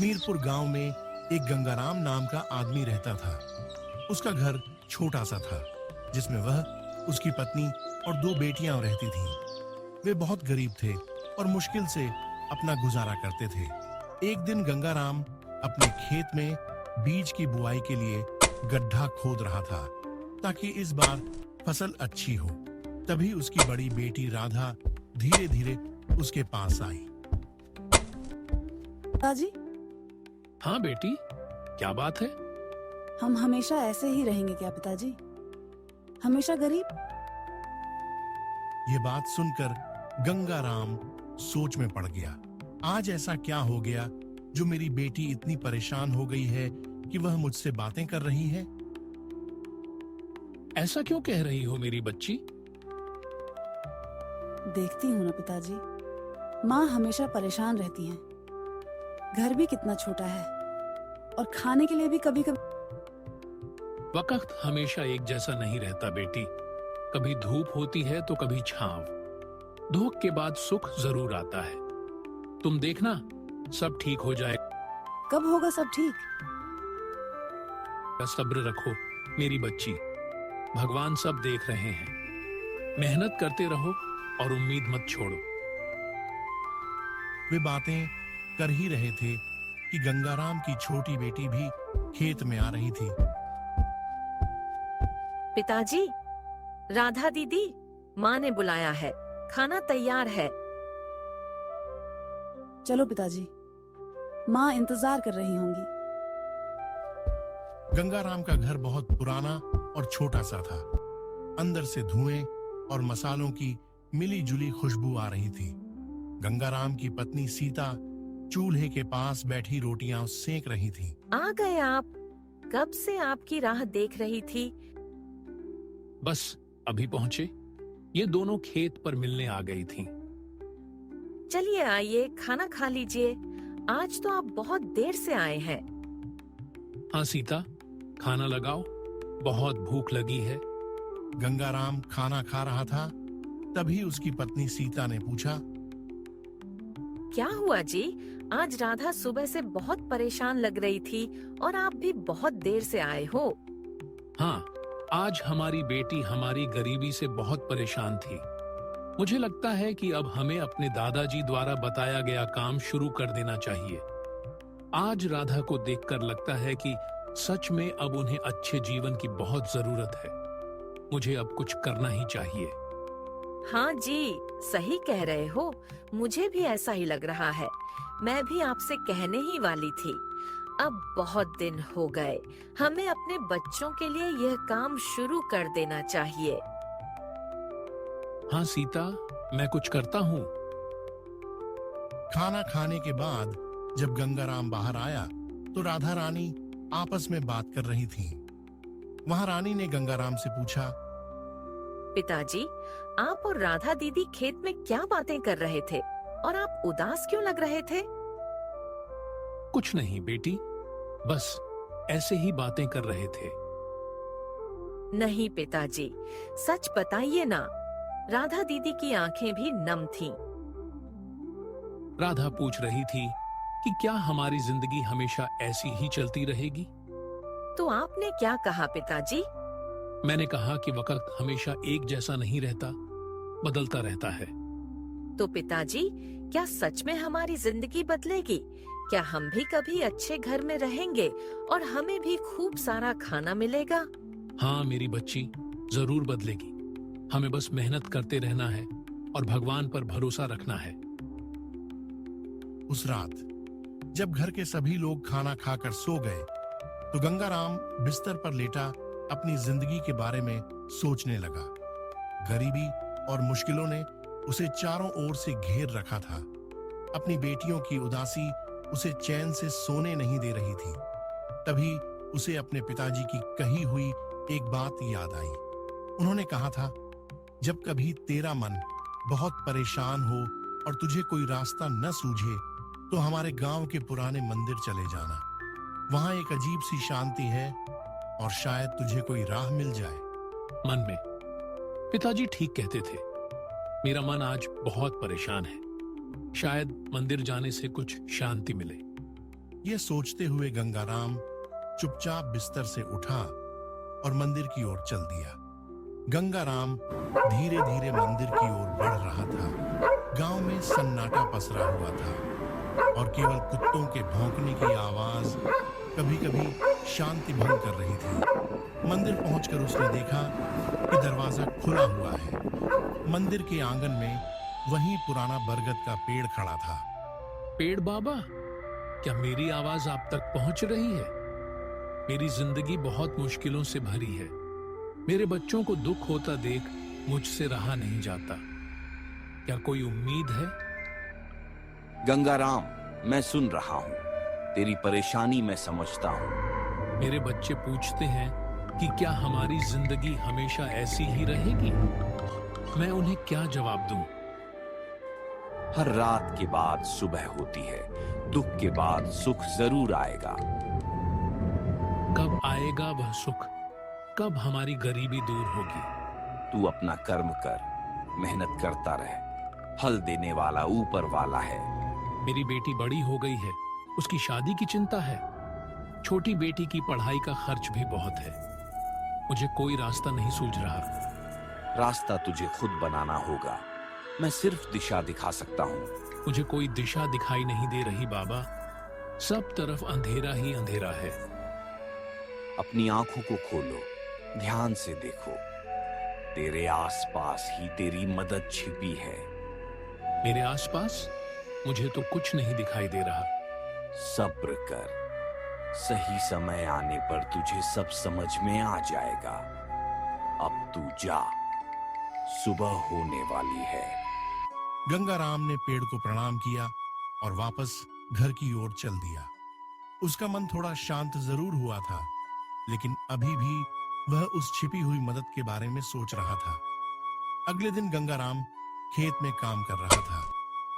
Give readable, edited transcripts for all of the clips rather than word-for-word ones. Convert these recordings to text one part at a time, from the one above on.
मीरपुर गांव में एक गंगाराम नाम का आदमी रहता था। उसका घर छोटा सा था, जिसमें वह, उसकी पत्नी और 2 बेटियां रहती थीं। वे बहुत गरीब थे और मुश्किल से अपना गुजारा करते थे। एक दिन गंगाराम अपने खेत में बीज की बुआई के लिए गड्ढा खोद रहा था, ताकि इस बार फसल अच्छी हो। तभी उसकी बड़ी बेटी राधा धीरे धीरे उसके पास आई। पिताजी, हाँ बेटी, क्या बात है? हम हमेशा ऐसे ही रहेंगे क्या पिताजी? हमेशा गरीब? ये बात सुनकर गंगाराम सोच में पड़ गया। आज ऐसा क्या हो गया जो मेरी बेटी इतनी परेशान हो गई है कि वह मुझसे बातें कर रही है? ऐसा क्यों कह रही हो मेरी बच्ची? देखती हूँ ना पिताजी, माँ हमेशा परेशान रहती हैं। घर भी कितना छोटा है और खाने के लिए भी कभी कभी। वक्त हमेशा एक जैसा नहीं रहता बेटी। कभी धूप होती है तो कभी छांव। धूप के बाद सुख जरूर आता है। तुम देखना, सब ठीक हो जाएगा। कब होगा सब ठीक? सब्र रखो मेरी बच्ची, भगवान सब देख रहे हैं। मेहनत करते रहो और उम्मीद मत छोड़ो। वे बातें कर ही रहे थे कि गंगाराम की छोटी बेटी भी खेत में आ रही थी। पिताजी, राधा दीदी, माँ ने बुलाया है, खाना तैयार है। चलो पिताजी, माँ इंतजार कर रही होंगी। गंगाराम का घर बहुत पुराना और छोटा सा था। अंदर से धुएं और मसालों की मिली जुली खुशबू आ रही थी। गंगाराम की पत्नी सीता चूल्हे के पास बैठी रोटियां सेक रही थी। आ गए आप? कब से आपकी राह देख रही थी। बस अभी पहुंचे। ये दोनों खेत पर मिलने आ गई थीं। चलिए आइए, खाना खा लीजिए। आज तो आप बहुत देर से आए हैं। हाँ सीता, खाना लगाओ, बहुत भूख लगी है। गंगाराम खाना खा रहा था, तभी उसकी पत्नी सीता ने पूछा, क्या हुआ जी? आज राधा सुबह से बहुत परेशान लग रही थी और आप भी बहुत देर से आए हो। हाँ, आज हमारी बेटी हमारी गरीबी से बहुत परेशान थी। मुझे लगता है कि अब हमें अपने दादाजी द्वारा बताया गया काम शुरू कर देना चाहिए। आज राधा को देखकर लगता है कि सच में अब उन्हें अच्छे जीवन की बहुत जरूरत है। मुझे अब कुछ करना ही चाहिए। हाँ जी, सही कह रहे हो। मुझे भी ऐसा ही लग रहा है। मैं भी आपसे कहने ही वाली थी। अब बहुत दिन हो गए, हमें अपने बच्चों के लिए यह काम शुरू कर देना चाहिए। हाँ सीता, मैं कुछ करता हूँ। खाना खाने के बाद जब गंगाराम बाहर आया तो राधा रानी आपस में बात कर रही थीं। वहां रानी ने गंगाराम से पूछा, पिताजी, आप और राधा दीदी खेत में क्या बातें कर रहे थे और आप उदास क्यों लग रहे थे? कुछ नहीं बेटी, बस ऐसे ही बातें कर रहे थे। नहीं पिताजी, सच बताइए ना। राधा दीदी की आंखें भी नम थीं। राधा पूछ रही थी कि क्या हमारी जिंदगी हमेशा ऐसी ही चलती रहेगी। तो आपने क्या कहा पिताजी? मैंने कहा कि वक्त हमेशा एक जैसा नहीं रहता, बदलता रहता है। तो पिताजी, क्या सच में हमारी जिंदगी बदलेगी? क्या हम भी कभी अच्छे घर में रहेंगे और हमें भी खूब सारा खाना मिलेगा? हाँ मेरी बच्ची, जरूर बदलेगी। हमें बस मेहनत करते रहना है और भगवान पर भरोसा रखना है। उस रात जब घर के सभी लोग खाना खाकर सो गए तो गंगाराम बिस्तर पर लेटा अपनी जिंदगी के बारे में सोचने लगा। गरीबी और मुश्किलों ने उसे चारों ओर से घेर रखा था। अपनी बेटियों की उदासी उसे चैन से सोने नहीं दे रही थी। तभी उसे अपने पिताजी की कही हुई एक बात याद आई। उन्होंने कहा था, जब कभी तेरा मन बहुत परेशान हो और तुझे कोई रास्ता न सूझे तो हमारे गांव के पुराने मंदिर चले जाना। वहां एक अजीब सी शांति है और शायद तुझे कोई राह मिल जाए। मन में पिताजी ठीक कहते थे। मेरा मन आज बहुत परेशान है। शायद मंदिर जाने से कुछ शांति मिले। यह सोचते हुए गंगाराम चुपचाप बिस्तर से उठा और मंदिर की ओर चल दिया। गंगाराम धीरे धीरे मंदिर की ओर बढ़ रहा था। गांव में सन्नाटा पसरा हुआ था और केवल कुत्तों के भौंकने की आवाज कभी कभी शांति भंग कर रही थी। मंदिर पहुंचकर उसने देखा कि दरवाजा खुला हुआ है। मंदिर के आंगन में वही पुराना बरगद का पेड़ खड़ा था। पेड़ बाबा, क्या मेरी आवाज आप तक पहुंच रही है? मेरी जिंदगी बहुत मुश्किलों से भरी है। मेरे बच्चों को दुख होता देख मुझसे रहा नहीं जाता। क्या कोई उम्मीद है? गंगाराम, मैं सुन रहा हूँ। तेरी परेशानी मैं समझता हूँ। मेरे बच्चे पूछते हैं कि क्या हमारी जिंदगी हमेशा ऐसी ही रहेगी? मैं उन्हें क्या जवाब दूं? हर रात के बाद सुबह होती है। दुख के बाद सुख जरूर आएगा। कब आएगा वह सुख? कब हमारी गरीबी दूर होगी? तू अपना कर्म कर, मेहनत करता रह। फल देने वाला ऊपर वाला है। मेरी बेटी बड़ी हो गई है, उसकी शादी की चिंता है। छोटी बेटी की पढ़ाई का खर्च भी बहुत है। मुझे कोई रास्ता नहीं सूझ रहा। रास्ता तुझे खुद बनाना होगा। मैं सिर्फ दिशा दिखा सकता हूँ। मुझे कोई दिशा दिखाई नहीं दे रही बाबा। सब तरफ अंधेरा ही अंधेरा है। अपनी आंखों को खोलो, ध्यान से देखो। तेरे आसपास ही तेरी मदद छिपी है। मेरे आसपास मुझे तो कुछ नहीं दिखाई दे रहा। सब्र कर। सही समय आने पर तुझे सब समझ में आ जाएगा। अब तू जा, सुबह होने वाली है। गंगाराम ने पेड़ को प्रणाम किया और वापस घर की ओर चल दिया। उसका मन थोड़ा शांत जरूर हुआ था, लेकिन अभी भी वह उस छिपी हुई मदद के बारे में सोच रहा था। अगले दिन गंगाराम खेत में काम कर रहा था।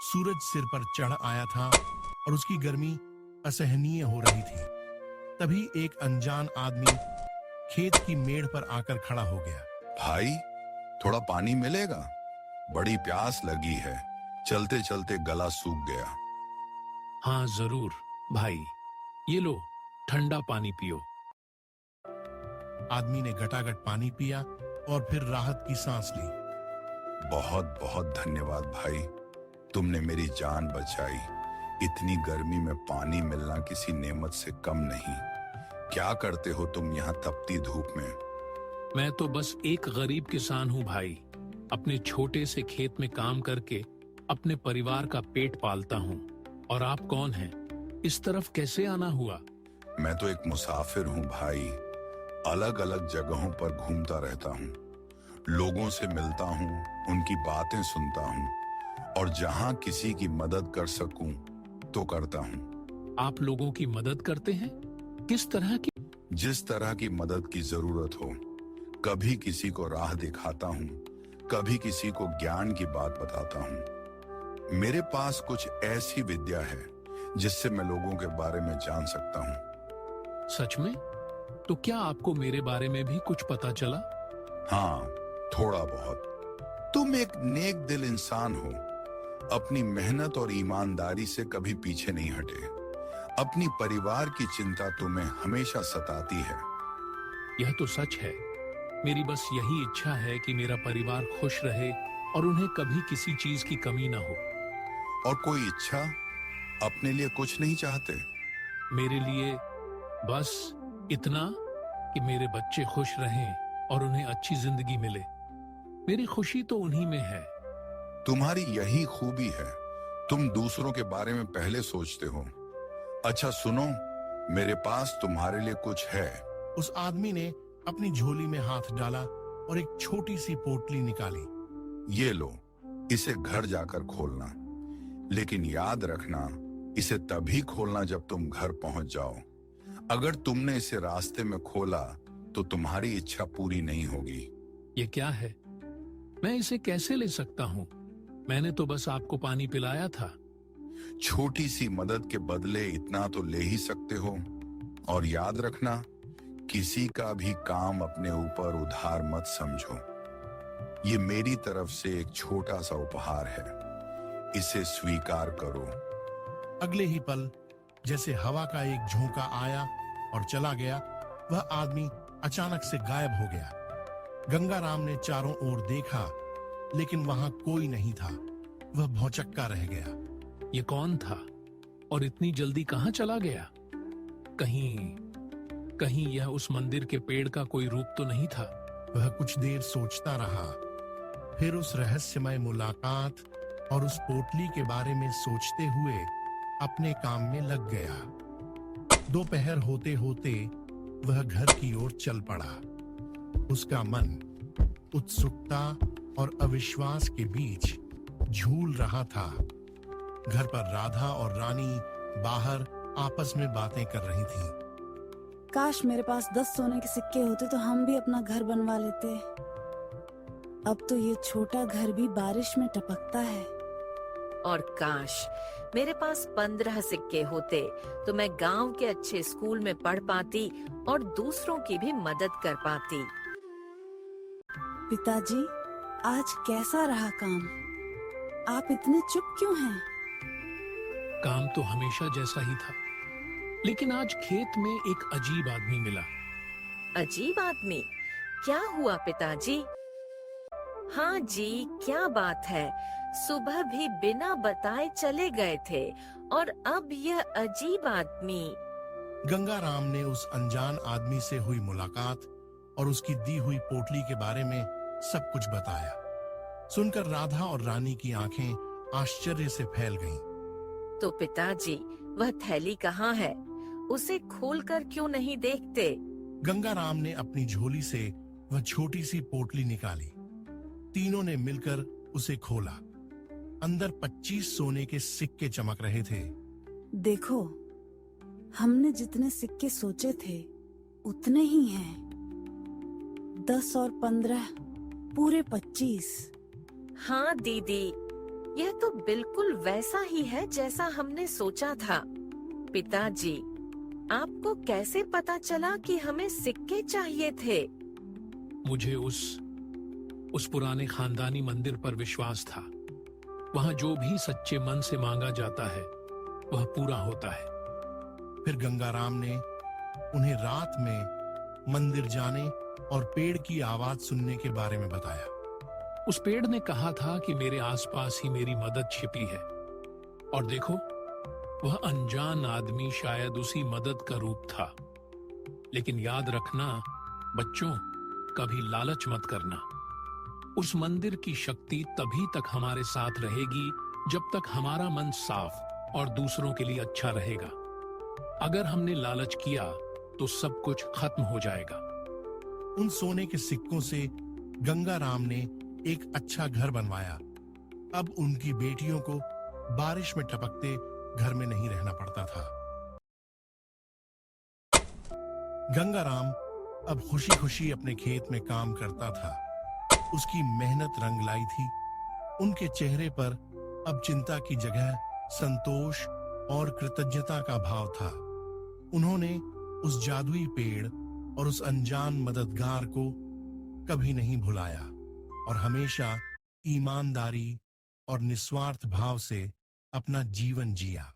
सूरज सिर पर चढ़ आया था और उसकी गर्मी असहनीय हो रही थी। तभी एक अनजान आदमी खेत की मेड़ पर आकर खड़ा हो गया। भाई, थोड़ा पानी मिलेगा? बड़ी प्यास लगी है। चलते चलते गला सूख गया। हाँ जरूर भाई, ये लो ठंडा पानी पियो। आदमी ने घटाघट पानी पिया और फिर राहत की सांस ली। बहुत बहुत धन्यवाद भाई, तुमने मेरी जान बचाई। इतनी गर्मी में पानी मिलना किसी नेमत से कम नहीं। क्या करते हो तुम यहाँ तपती धूप में? मैं तो बस एक गरीब किसान हूँ भाई। अपने छोटे से खेत में काम करके अपने परिवार का पेट पालता हूँ। और आप कौन हैं? इस तरफ कैसे आना हुआ? मैं तो एक मुसाफिर हूँ भाई। अलग अलग जगहों पर घूमता रहता हूँ, लोगों से मिलता हूँ, उनकी बातें सुनता हूँ और जहाँ किसी की मदद कर सकूं तो करता हूँ। आप लोगों की मदद करते हैं? किस तरह की? जिस तरह की मदद की जरूरत हो। कभी किसी को राह दिखाता हूँ, कभी किसी को ज्ञान की बात बताता हूँ। मेरे पास कुछ ऐसी विद्या है जिससे मैं लोगों के बारे में जान सकता हूँ। सच में? तो क्या आपको मेरे बारे में भी कुछ पता चला? हाँ, थोड़ा बहुत। तुम एक नेक दिल इंसान हो। अपनी मेहनत और ईमानदारी से कभी पीछे नहीं हटे। अपनी परिवार की चिंता तुम्हें हमेशा सताती है। यह तो सच है। मेरी बस यही इच्छा है कि मेरा परिवार खुश रहे और उन्हें कभी किसी चीज की कमी ना हो। और कोई इच्छा? अपने लिए कुछ नहीं चाहते? मेरे लिए बस इतना कि मेरे बच्चे खुश रहें और उन्हें अच्छी जिंदगी मिले। मेरी खुशी तो उन्हीं में है। तुम्हारी यही खूबी है, तुम दूसरों के बारे में पहले सोचते हो। अच्छा सुनो, मेरे पास तुम्हारे लिए कुछ है। उस आदमी ने अपनी झोली में हाथ डाला और एक छोटी सी पोटली निकाली। ये लो, इसे घर जाकर खोलना। लेकिन याद रखना, इसे तभी खोलना जब तुम घर पहुंच जाओ। अगर तुमने इसे रास्ते में खोला तो तुम्हारी इच्छा पूरी नहीं होगी। ये क्या है? मैं इसे कैसे ले सकता हूँ? मैंने तो बस आपको पानी पिलाया था। छोटी सी मदद के बदले इतना तो ले ही सकते हो। और याद रखना, किसी का भी काम अपने ऊपर उधार मत समझो। ये मेरी तरफ से एक छोटा सा उपहार है, इसे स्वीकार करो। अगले ही पल जैसे हवा का एक झोंका आया और चला गया, वह आदमी अचानक से गायब हो गया। गंगाराम ने चारों ओर देखा, लेकिन वहां कोई नहीं था। वह भौचक्का रह गया। ये कौन था और इतनी जल्दी कहाँ चला गया? कहीं यह उस मंदिर के पेड़ का कोई रूप तो नहीं था? वह कुछ देर सोचता रहा, फिर उस रहस्यमय मुलाकात और उस पोटली के बारे में सोचते हुए अपने काम में लग गया। दोपहर होते होते वह घर की ओर चल पड़ा। उसका मन उत्सुकता और अविश्वास के बीच झूल रहा था। घर पर राधा और रानी बाहर आपस में बातें कर रही थीं। काश मेरे पास 10 सोने के सिक्के होते तो हम भी अपना घर बनवा लेते। अब तो ये छोटा घर भी बारिश में टपकता है। और काश मेरे पास 15 सिक्के होते तो मैं गांव के अच्छे स्कूल में पढ़ पाती और दूसरों की भी मदद कर पाती। पिताजी, आज कैसा रहा काम? आप इतने चुप क्यों हैं? काम तो हमेशा जैसा ही था, लेकिन आज खेत में एक अजीब आदमी मिला। अजीब आदमी? क्या हुआ पिताजी? हाँ जी, क्या बात है? सुबह भी बिना बताए चले गए थे और अब यह अजीब आदमी। गंगाराम ने उस अनजान आदमी से हुई मुलाकात और उसकी दी हुई पोटली के बारे में सब कुछ बताया। सुनकर राधा और रानी की आंखें आश्चर्य से फैल गईं। तो पिताजी, वह थैली कहाँ है? उसे खोलकर क्यों नहीं देखते? गंगाराम ने अपनी झोली से वह छोटी सी पोटली निकाली। तीनों ने मिलकर उसे खोला। अंदर 25 सोने के सिक्के चमक रहे थे। देखो, हमने जितने सिक्के सोचे थे उतने ही हैं। 10 और 15 पूरे 25। हाँ दीदी, यह तो बिल्कुल वैसा ही है जैसा हमने सोचा था। पिताजी, आपको कैसे पता चला कि हमें सिक्के चाहिए थे? मुझे उस पुराने खानदानी मंदिर पर विश्वास था। वहां जो भी सच्चे मन से मांगा जाता है वह पूरा होता है। फिर गंगाराम ने उन्हें रात में मंदिर जाने और पेड़ की आवाज सुनने के बारे में बताया। उस पेड़ ने कहा था कि मेरे आसपास ही मेरी मदद छिपी है। और देखो, वह अनजान आदमी शायद उसी मदद का रूप था। लेकिन याद रखना बच्चों, कभी लालच मत करना। उस मंदिर की शक्ति तभी तक हमारे साथ रहेगी जब तक हमारा मन साफ और दूसरों के लिए अच्छा रहेगा। अगर हमने लालच किया तो सब कुछ खत्म हो जाएगा। उन सोने के सिक्कों से गंगाराम ने एक अच्छा घर बनवाया। अब उनकी बेटियों को बारिश में टपकते घर में नहीं रहना पड़ता था। गंगाराम अब खुशी खुशी अपने खेत में काम करता था। उसकी मेहनत रंग लाई थी। उनके चेहरे पर अब चिंता की जगह संतोष और कृतज्ञता का भाव था। उन्होंने उस जादुई पेड़ और उस अनजान मददगार को कभी नहीं भुलाया और हमेशा ईमानदारी और निस्वार्थ भाव से अपना जीवन जिया।